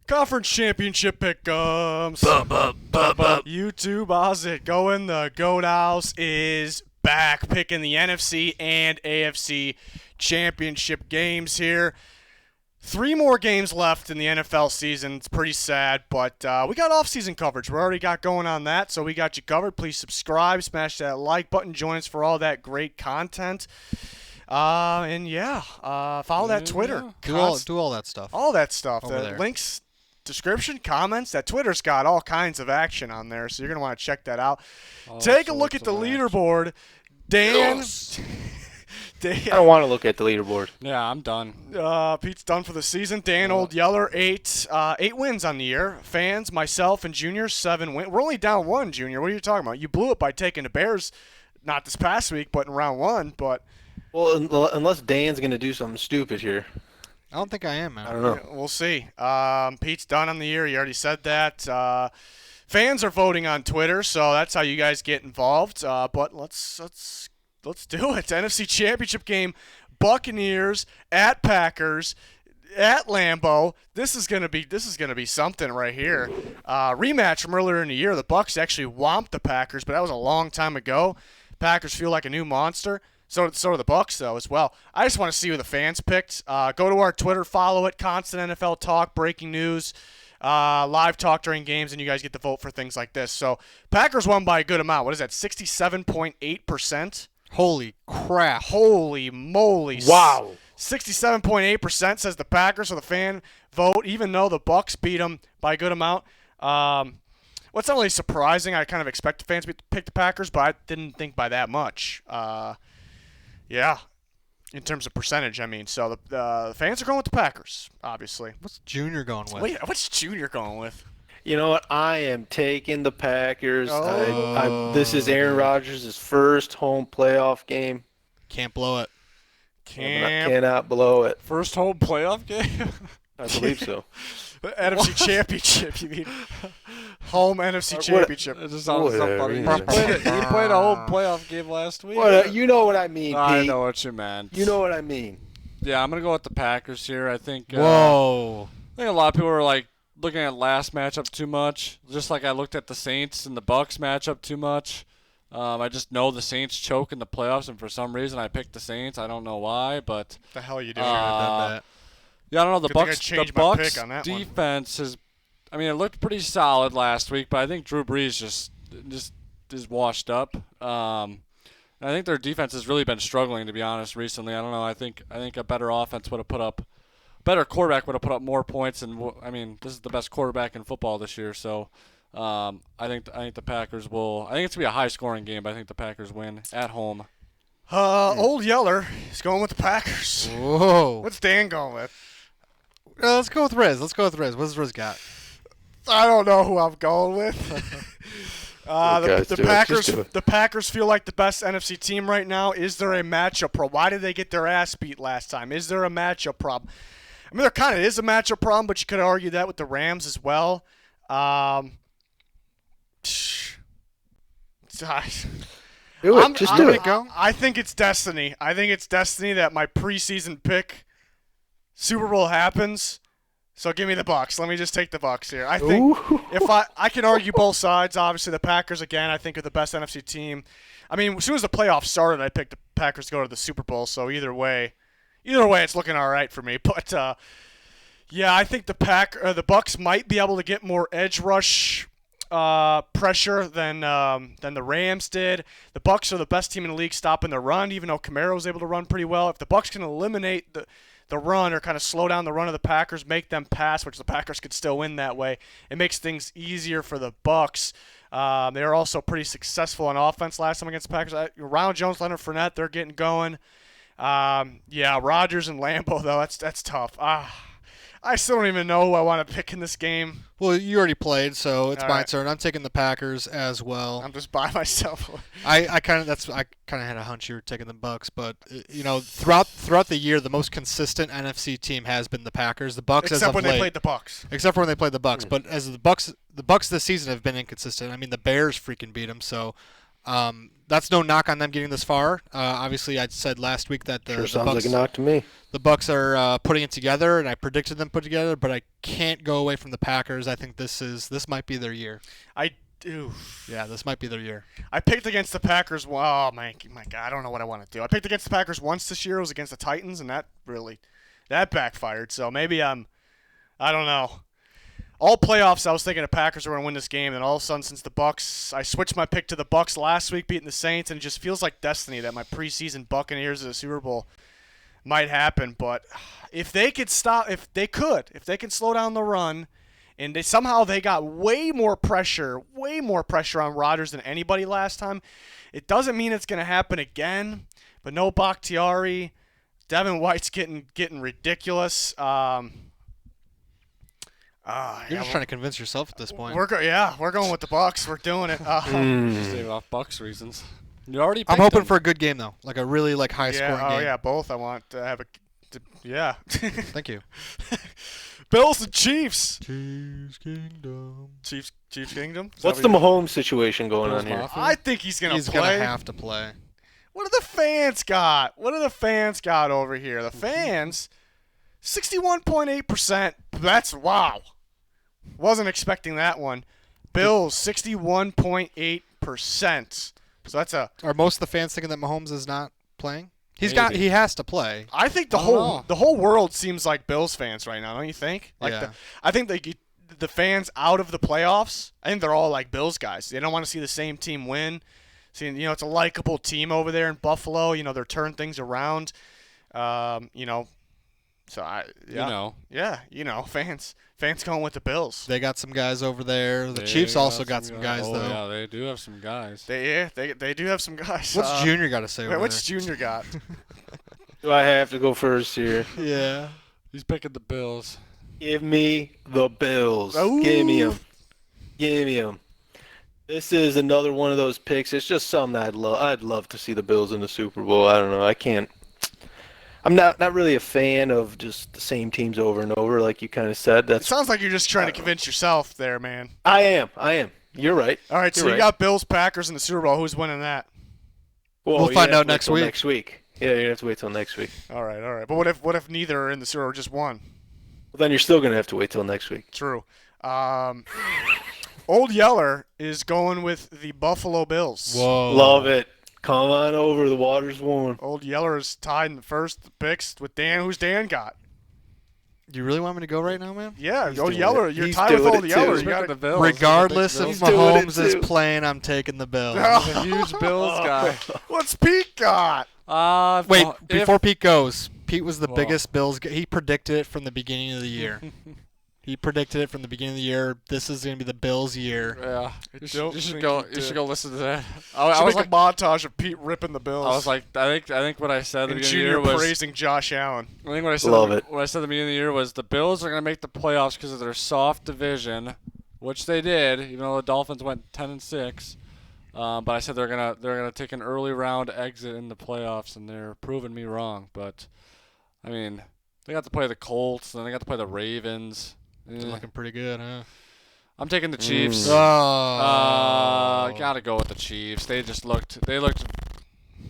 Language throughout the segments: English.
Conference championship pick'ems. YouTube, how's it going? The Goat House is back, picking the NFC and AFC championship games here. 3 more games left in the NFL season. It's pretty sad, but we got off-season coverage. We already got going on that, so we got you covered. Please subscribe, smash that like button, join us for all that great content. Follow that Twitter. Do all that stuff. All that stuff. Over there. Links, description, comments. That Twitter's got all kinds of action on there, so you're going to want to check that out. Take a look at the leaderboard. Dan. I don't want to look at the leaderboard. Yeah, I'm done. Pete's done for the season. Dan Old Yeller, 8 wins on the year. Fans, myself, and Junior, 7 wins. We're only down 1, Junior. What are you talking about? You blew it by taking the Bears, not this past week, but in round 1. But Well, unless Dan's going to do something stupid here. I don't think I am, man. I don't know. We'll see. Pete's done on the year. He already said that. Fans are voting on Twitter, so that's how you guys get involved. But let's do it. NFC Championship game, Buccaneers at Packers at Lambeau. This is gonna be something right here. Rematch from earlier in the year. The Bucs actually whomped the Packers, but that was a long time ago. Packers feel like a new monster. So do the Bucs though as well. I just want to see who the fans picked. Go to our Twitter, follow it. Constant NFL talk, breaking news, live talk during games, and you guys get to vote for things like this. So Packers won by a good amount. What is that? 67.8%. Holy crap. Holy moly. Wow. 67.8% says the Packers, so the fan vote, even though the Bucs beat them by a good amount. What's not really surprising, I kind of expect the fans to pick the Packers, but I didn't think by that much. Yeah, in terms of percentage, I mean. So the fans are going with the Packers, obviously. What's Junior going with? Wait, what's Junior going with? You know what? I am taking the Packers. Oh. This is Aaron Rodgers' first home playoff game. Can't blow it. Cannot blow it. First home playoff game? I believe so. NFC Championship, you mean? Home NFC Championship. It just sounds so funny. Yeah. He played a whole playoff game last week. You know what I mean, Pete. I know what you meant. You know what I mean. Yeah, I'm going to go with the Packers here. I think Whoa. I think a lot of people are like looking at last matchup too much, just like I looked at the Saints and the Bucs matchup too much. I just know the Saints choke in the playoffs, and for some reason I picked the Saints. I don't know why, but What the hell are you doing? yeah, I don't know. The Good thing I Bucs changed my pick on that one. defense is, I mean, it looked pretty solid last week, but I think Drew Brees just is washed up. And I think their defense has really been struggling, to be honest, recently. I don't know. I think a better offense would have put up, better quarterback would have put up more points. And I mean, this is the best quarterback in football this year, so I think the Packers will. I think it's gonna be a high-scoring game, but I think the Packers win at home. Old Yeller is going with the Packers. Whoa. What's Dan going with? Let's go with Riz. What's Riz got? I don't know who I'm going with. The Packers feel like the best NFC team right now. Is there a matchup problem? Why did they get their ass beat last time? Is there a matchup problem? I mean, there kind of is a matchup problem, but you could argue that with the Rams as well. Do it. Just do it. I think it's destiny. I think it's destiny that my preseason pick Super Bowl happens. So give me the Bucs. Let me just take the Bucs here. I think if I can argue both sides. Obviously, the Packers again, I think are the best NFC team. I mean, as soon as the playoffs started, I picked the Packers to go to the Super Bowl. So either way, it's looking all right for me. But yeah, I think the Bucs might be able to get more edge rush pressure than the Rams did. The Bucs are the best team in the league stopping the run, even though Kamara was able to run pretty well. If the Bucs can eliminate the run or kind of slow down the run of the Packers, make them pass, which the Packers could still win that way, it makes things easier for the Bucs. They were also pretty successful on offense last time against the Packers. Ronald Jones, Leonard Fournette, they're getting going. Yeah, Rodgers and Lambeau, though, that's tough. I still don't even know who I want to pick in this game. Well, you already played, so it's All my right. turn. I'm taking the Packers as well. I'm just by myself. I kind of had a hunch you were taking the Bucs, but you know, throughout the year, the most consistent NFC team has been the Packers. The Bucs, Except when they played the Bucs. Except for when they played the Bucs, but as the Bucs this season have been inconsistent. I mean, the Bears freaking beat them, so That's no knock on them getting this far. Obviously, I said last week that the Sounds Bucs, like a knock to me. the Bucs are putting it together, and I predicted them put together. But I can't go away from the Packers. I think this might be their year. I do. Yeah, this might be their year. I picked against the Packers. Oh my God, I don't know what I want to do. I picked against the Packers once this year. It was against the Titans, and that backfired. So maybe I don't know. All playoffs, I was thinking the Packers were going to win this game, and all of a sudden, since the Bucs, I switched my pick to the Bucs last week, beating the Saints, and it just feels like destiny that my preseason Buccaneers of the Super Bowl might happen. But if they could slow down the run, and somehow they got way more pressure on Rodgers than anybody last time. It doesn't mean it's going to happen again. But no Bakhtiari, Devin White's getting ridiculous. You're just trying to convince yourself at this point. We're going with the Bucs. We're doing it. Just leave it off Bucks reasons. You already picked I'm hoping them. for a good game though, like a really high scoring game. Oh yeah, both. I want to have yeah. Thank you. Bills and Chiefs. Chiefs Kingdom. Chiefs Kingdom. What's the Mahomes situation going Bills on here? Mafia? I think he's gonna He's play. gonna have to play. What do the fans got? What do the fans got over here? The fans, 61.8%. That's wow. Wasn't expecting that one. Bills, 61.8%. So that's a. Are most of the fans thinking that Mahomes is not playing? He has to play. I think the whole world seems like Bills fans right now. Don't you think? Yeah. I think the fans out of the playoffs. I think they're all like Bills guys. They don't want to see the same team win. Seeing it's a likable team over there in Buffalo. They're turning things around. So fans going with the Bills. They got some guys over there. The Chiefs also got some guys though. Yeah, they do have some guys. They do have some guys. What's Junior got to say over What's there? Junior got? Do I have to go first here? Yeah. He's picking the Bills. Give me the Bills. Ooh. Give me them. Give me them. This is another one of those picks. It's just something I'd love to see the Bills in the Super Bowl. I don't know. I'm not really a fan of just the same teams over and over, like you kind of said. It sounds like you're just trying to convince yourself there, man. I am. You're right. All right, so you got Bills, Packers in the Super Bowl. Who's winning that? Well, We'll you find have out to wait next till week. Next week. Yeah, you have to wait till next week. All right. But what if neither are in the Super Bowl, just one? Well, then you're still gonna have to wait till next week. True. Old Yeller is going with the Buffalo Bills. Whoa. Love it. Come on over. The water's warm. Old Yeller is tied in the first picks with Dan. Who's Dan got? You really want me to go right now, man? Yeah, He's Old doing Yeller. it. You're He's tied with doing Old it Yeller. too. You He's picking got the Bills. Regardless if He's doing it Mahomes is too. playing, I'm taking the Bills. He's a huge Bills guy. What's Pete got? Wait, before Pete goes, Pete was the Whoa. biggest Bills guy. He predicted it from the beginning of the year. This is going to be the Bills' year. Yeah, you don't should think go. he You should did. go listen to that. Should I was make like, a montage of Pete ripping the Bills. I was like, I think what I said at the and beginning Junior of the year was. praising Josh Allen. I think what I said. Love it. What I said at the beginning of the year was the Bills are going to make the playoffs because of their soft division, which they did, even though the Dolphins went 10-6. But I said they're gonna take an early round exit in the playoffs, and they're proving me wrong. But I mean, they got to play the Colts, and then they got to play the Ravens. They're looking pretty good, huh? I'm taking the Chiefs. Oh. Gotta go with the Chiefs. They looked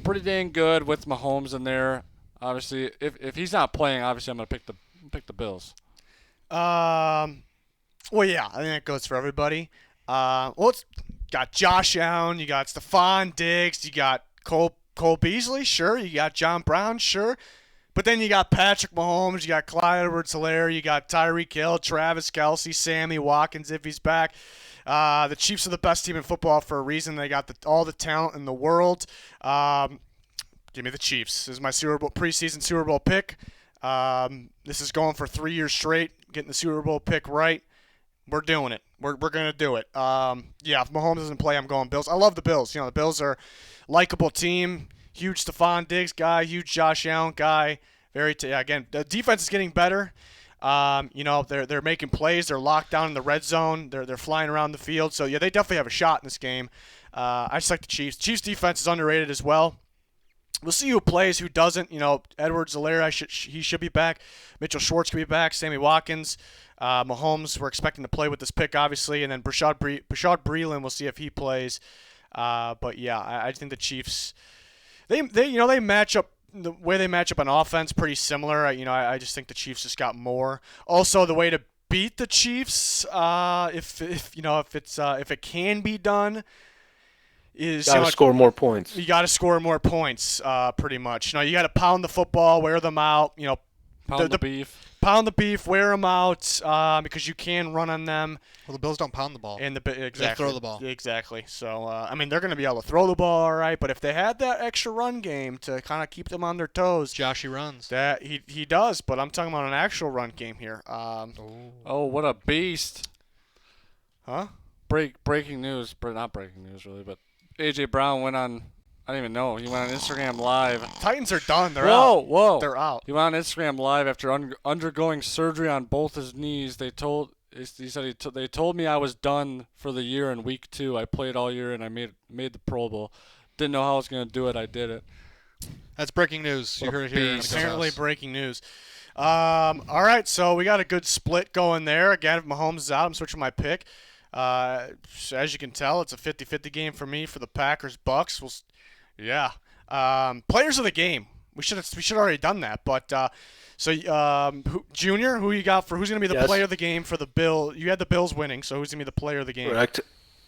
pretty dang good with Mahomes in there. Obviously, if he's not playing, obviously I'm gonna pick the Bills. Well, yeah, I think that goes for everybody. It's got Josh Allen, you got Stephon Diggs, you got Cole Beasley, sure, you got John Brown, sure. But then you got Patrick Mahomes, you got Clyde Edwards-Helaire, you got Tyreek Hill, Travis Kelce, Sammy Watkins if he's back. The Chiefs are the best team in football for a reason. They got all the talent in the world. Give me the Chiefs. This is my preseason Super Bowl pick. This is going for 3 years straight, getting the Super Bowl pick right. We're doing it. We're going to do it. If Mahomes doesn't play, I'm going Bills. I love the Bills. The Bills are a likable team. Huge Stephon Diggs guy, huge Josh Allen guy. Again, the defense is getting better. They're making plays. They're locked down in the red zone. They're flying around the field. So yeah, they definitely have a shot in this game. I just like the Chiefs. Chiefs defense is underrated as well. We'll see who plays, who doesn't. Edwards-Helaire, he should be back. Mitchell Schwartz could be back. Sammy Watkins. Mahomes, we're expecting to play with this pick, obviously. And then Brashad Breeland, we'll see if he plays. But yeah, I think the Chiefs. They match up the way they match up on offense pretty similar. I just think the Chiefs just got more. Also, the way to beat the Chiefs, if it can be done, is Got to score more points. you got to score more points, pretty much. You got to pound the football, wear them out. Pound the beef. Pound the beef, wear them out, because you can run on them. Well, the Bills don't pound the ball. And exactly, They throw the ball. Exactly. So they're going to be able to throw the ball all right. But if they had that extra run game to kind of keep them on their toes, Joshy runs. that he does. But I'm talking about an actual run game here. Oh, what a beast! Huh? Breaking news, but not breaking news really, but AJ Brown went on. I don't even know. He went on Instagram Live. Titans are done. They're out. Whoa! They're out. He went on Instagram Live after undergoing surgery on both his knees. He said they told me I was done for the year in week 2. I played all year and I made the Pro Bowl. Didn't know how I was gonna do it. I did it. That's breaking news. You What a heard it here. beast. Apparently breaking news. All right, so we got a good split going there. Again, if Mahomes is out, I'm switching my pick. As you can tell, it's a 50-50 game for me for the Packers-Bucks. Yeah. Players of the game. We should already done that. But Junior, who you got for who's going to be the Yes. player of the game for the Bill? You had the Bills winning, so who's going to be the player of the game? Correct.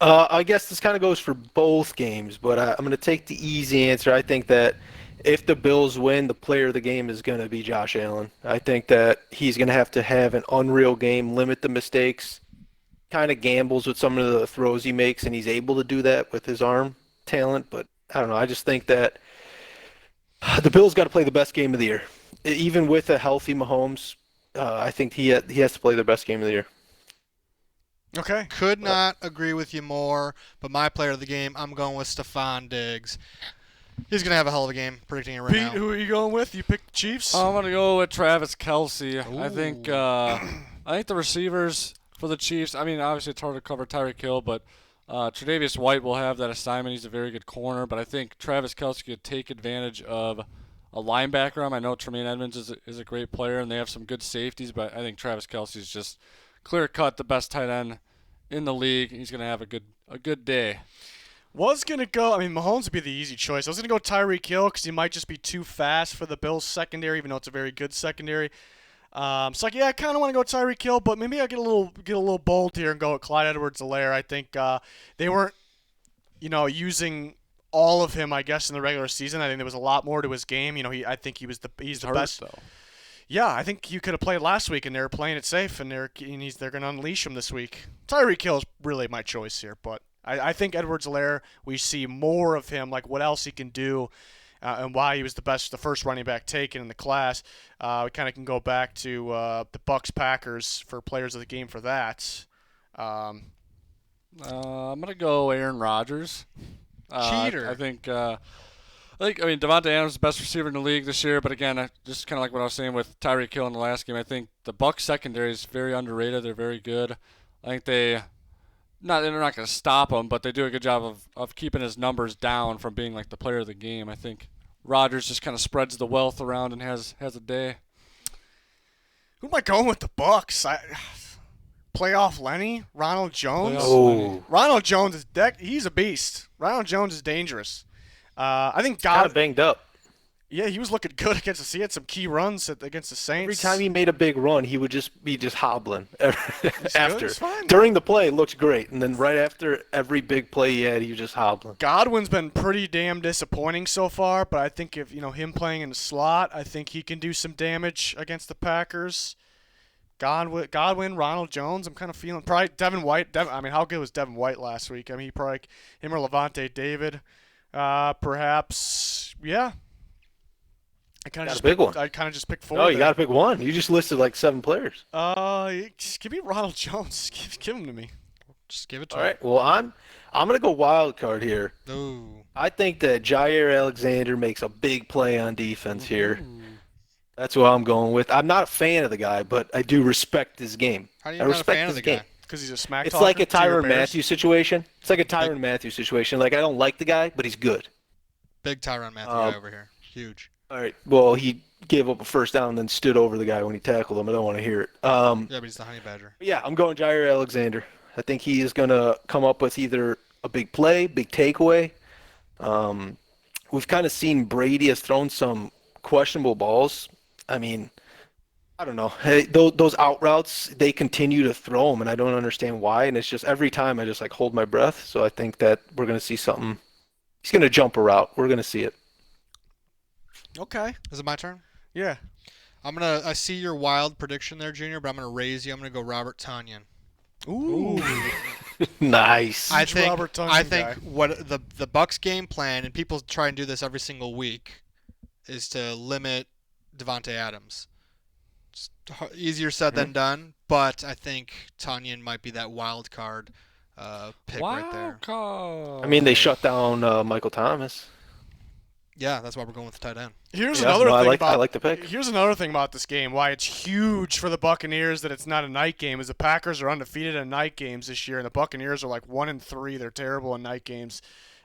I guess this kind of goes for both games, but I'm going to take the easy answer. I think that if the Bills win, the player of the game is going to be Josh Allen. I think that he's going to have an unreal game, limit the mistakes, kind of gambles with some of the throws he makes, and he's able to do that with his arm talent. But I don't know. I just think that the Bills got to play the best game of the year. Even with a healthy Mahomes, I think he has to play the best game of the year. Okay. Could not agree with you more, but my player of the game, I'm going with Stephon Diggs. He's going to have a hell of a game, predicting it right Pete, now. who are you going with? You picked the Chiefs? I'm gonna go with Travis Kelce. Ooh. I think the receivers for the Chiefs. I mean, obviously it's hard to cover Tyreek Hill, but Tre'Davious White will have that assignment. He's a very good corner, but I think Travis Kelce could take advantage of a linebacker. I know Tremaine Edmonds is a great player, and they have some good safeties, but I think Travis Kelce is just clear-cut the best tight end in the league. He's gonna have a good day. Was going to go, Mahomes would be the easy choice. I was going to go Tyreek Hill because he might just be too fast for the Bills secondary, even though it's a very good secondary. I kind of want to go Tyreek Hill, but maybe I'll get a little bold here and go with Clyde Edwards-Helaire. I think they weren't, using all of him, I guess, in the regular season. I think there was a lot more to his game. I think he's the hurt, best. though. Yeah, I think you could have played last week, and they were playing it safe, and they're going to unleash him this week. Tyreek Hill is really my choice here, but I think Edwards-Helaire, we see more of him, like what else he can do, and why he was the first running back taken in the class. We kind of can go back to the Bucks-Packers for players of the game for that. I'm gonna go Aaron Rodgers. Cheater. I think Devontae Adams is the best receiver in the league this year, but again, just kind of like what I was saying with Tyreek Hill in the last game, I think the Bucks secondary is very underrated. They're very good. I think they're not going to stop him, but they do a good job of keeping his numbers down from being like the player of the game. I think Rodgers just kind of spreads the wealth around and has a day. Who am I going with the Bucks? Playoff Lenny? Ronald Jones? Oh, Ronald Jones is he's a beast. Ronald Jones is dangerous. I think kind of banged up. Yeah, he was looking good against the. He had some key runs against the Saints. Every time he made a big run, he would just be hobbling after. It's fine. During the play, it looked great, and then right after every big play he had, he was just hobbling. Godwin's been pretty damn disappointing so far, but I think if him playing in the slot, I think he can do some damage against the Packers. Godwin, Ronald Jones, I'm kind of feeling probably Devin White. How good was Devin White last week? Him or Levante David, perhaps. Yeah. I kind of just picked four. Oh, you got to pick one. You just listed like 7 players. Just give me Ronald Jones. Give him to me. Just give it to All him. right. Well, I'm gonna go wild card here. Ooh. I think that Jair Alexander makes a big play on defense here. That's what I'm going with. I'm not a fan of the guy, but I do respect his game. How do you I not a respect fan of his the guy? game. Because he's a smack It's talker like a to your Tyrann Bears. Matthew situation. It's like a Tyrann Matthew situation. Like, I don't like the guy, but he's good. Big Tyrann Matthew guy over here. Huge. All right. Well, he gave up a first down and then stood over the guy when he tackled him. I don't want to hear it. Yeah, but he's the honey badger. Yeah, I'm going Jair Alexander. I think he is going to come up with either a big play, big takeaway. We've kind of seen Brady has thrown some questionable balls. I mean, I don't know. Hey, those out routes, they continue to throw them, and I don't understand why. And it's just every time I just like hold my breath. So I think that we're going to see something. He's going to jump a route. We're going to see it. Okay. Is it my turn? Yeah. I see your wild prediction there, Junior, but I'm gonna raise you. I'm gonna go Robert Tonyan. Ooh. Nice. I Huge think Robert Tonyan I think guy. what the Bucks game plan, and people try and do this every single week, is to limit Devontae Adams. It's easier said than done, but I think Tonyan might be that wild card pick right there. Wild card. I mean, they shut down Michael Thomas. Yeah, that's why we're going with the tight end. Here's Yeah, another no, thing I like the pick. Here's another thing about this game. Why it's huge for the Buccaneers that it's not a night game is the Packers are undefeated in night games this year, and the Buccaneers are like 1-3. They're terrible in night games.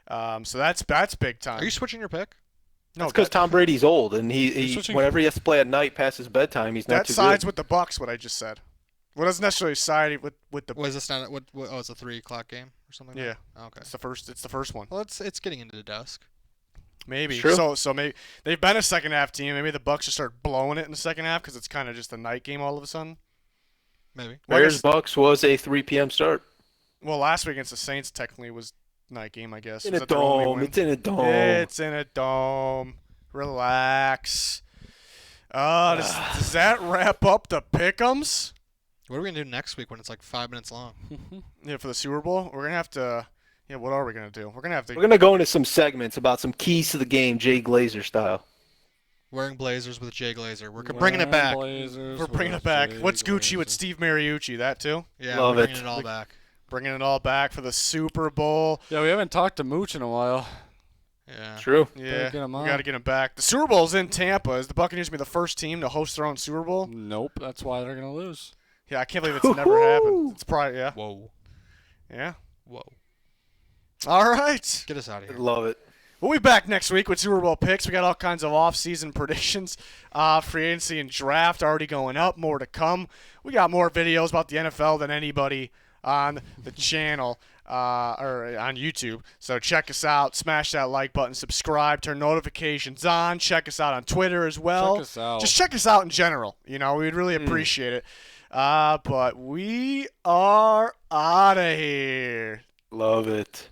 So that's big time. Are you switching your pick? No, That's because Tom Brady's old, and he switching- whenever he has to play at night past his bedtime, he's not that too sides good. with the Bucks. What I just said. Well, doesn't necessarily side with the. Was this not what? Oh, it's a 3:00 game or something. Yeah. Like that? Okay. It's the first one. Well, it's getting into the dusk. Maybe. True. So maybe they've been a second half team. Maybe the Bucks just start blowing it in the second half because it's kind of just a night game all of a sudden. Maybe. Well, I Bears guess- Bucks was a 3 p.m. start. Well, last week against the Saints technically was night game, I guess. In Was a that their only dome. win? It's in a dome. It's in a dome. Relax. Does that wrap up the pick'ems? What are we gonna do next week when it's like 5 minutes long? Yeah, for the Super Bowl, we're gonna have to. Yeah, what are we gonna do? We're gonna have We're to. gonna go into some segments about some keys to the game, Jay Glazer style. Wearing blazers with Jay Glazer. We're bringing it back. We're bringing it back. What's Gucci with Steve Mariucci? That too. Yeah, Love we're it. bringing it all back. Bringing it all back for the Super Bowl. Yeah, we haven't talked to Mooch in a while. Yeah. True. Yeah, get 'em we on. got to get him back. The Super Bowl's in Tampa. Is the Buccaneers gonna be the first team to host their own Super Bowl? Nope, that's why they're gonna lose. Yeah, I can't believe it's never happened. It's probably yeah. Whoa. Yeah. Whoa. All right. Get us out of here. Love it. We'll be back next week with Super Bowl picks. We got all kinds of off-season predictions, free agency and draft already going up. More to come. We got more videos about the NFL than anybody on the channel or on YouTube. So check us out. Smash that like button. Subscribe. Turn notifications on. Check us out on Twitter as well. Check us out. Just check us out in general. You know, we'd really appreciate it. But we are out of here. Love it.